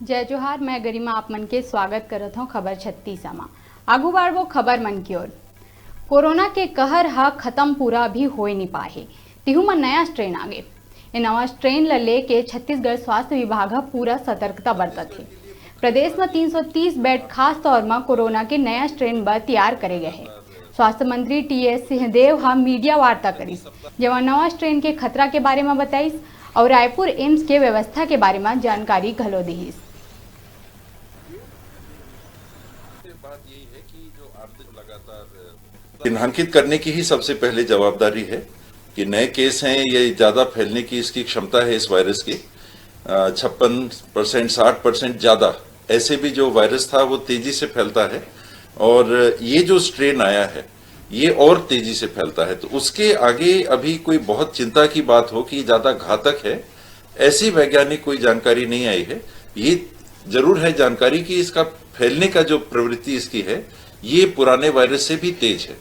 जय जोहार। मैं गरिमा आप मन के स्वागत करत हूँ खबर 36 में। आगू बार वो खबर मन की ओर। कोरोना के कहर हा खत्म पूरा भी हो नहीं पाए, तिहू में नया स्ट्रेन आ गए। ये नवा स्ट्रेन ल लेके छत्तीसगढ़ स्वास्थ्य विभाग पूरा सतर्कता बरतत है। प्रदेश में 330 बेड खास तौर में कोरोना के नया स्ट्रेन बर तैयार करे गए हैं। स्वास्थ्य मंत्री टी.एस. सिंहदेव हा मीडिया वार्ता करीस, जहाँ नवा स्ट्रेन के खतरा के बारे में बताइस और रायपुर एम्स के व्यवस्था के बारे में जानकारी घलो दीस। चिन्हांकित करने की ही सबसे पहले जवाबदारी है कि नए केस हैं, ये ज्यादा फैलने की इसकी क्षमता है इस वायरस की। 56%, 60% ज्यादा ऐसे भी जो वायरस था वो तेजी से फैलता है, और ये जो स्ट्रेन आया है ये और तेजी से फैलता है। तो उसके आगे अभी कोई बहुत चिंता की बात हो कि ज्यादा घातक है, ऐसी वैज्ञानिक कोई जानकारी नहीं आई है। ये जरूर है जानकारी कि इसका फैलने का जो प्रवृत्ति इसकी है ये पुराने वायरस से भी तेज है।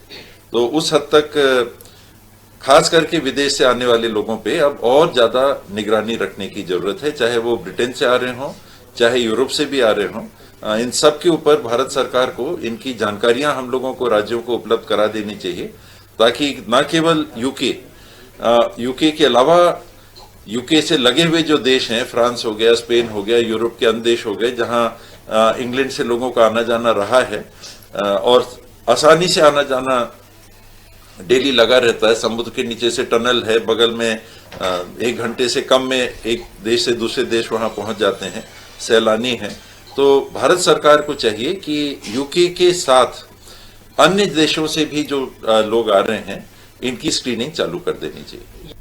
तो उस हद तक खास करके विदेश से आने वाले लोगों पे अब और ज्यादा निगरानी रखने की जरूरत है, चाहे वो ब्रिटेन से आ रहे हों, चाहे यूरोप से भी आ रहे हों। इन सब के ऊपर भारत सरकार को इनकी जानकारियां हम लोगों को, राज्यों को उपलब्ध करा देनी चाहिए, ताकि न केवल यूके के अलावा यूके से लगे हुए जो देश हैं, फ्रांस हो गया, स्पेन हो गया, यूरोप के अन्य देश हो गए, जहां इंग्लैंड से लोगों का आना जाना रहा है और आसानी से आना जाना डेली लगा रहता है। समुद्र के नीचे से टनल है बगल में, 1 घंटे से कम में एक देश से दूसरे देश वहां पहुंच जाते हैं, सैलानी हैं। तो भारत सरकार को चाहिए कि यूके के साथ अन्य देशों से भी जो लोग आ रहे हैं इनकी स्क्रीनिंग चालू कर देनी चाहिए।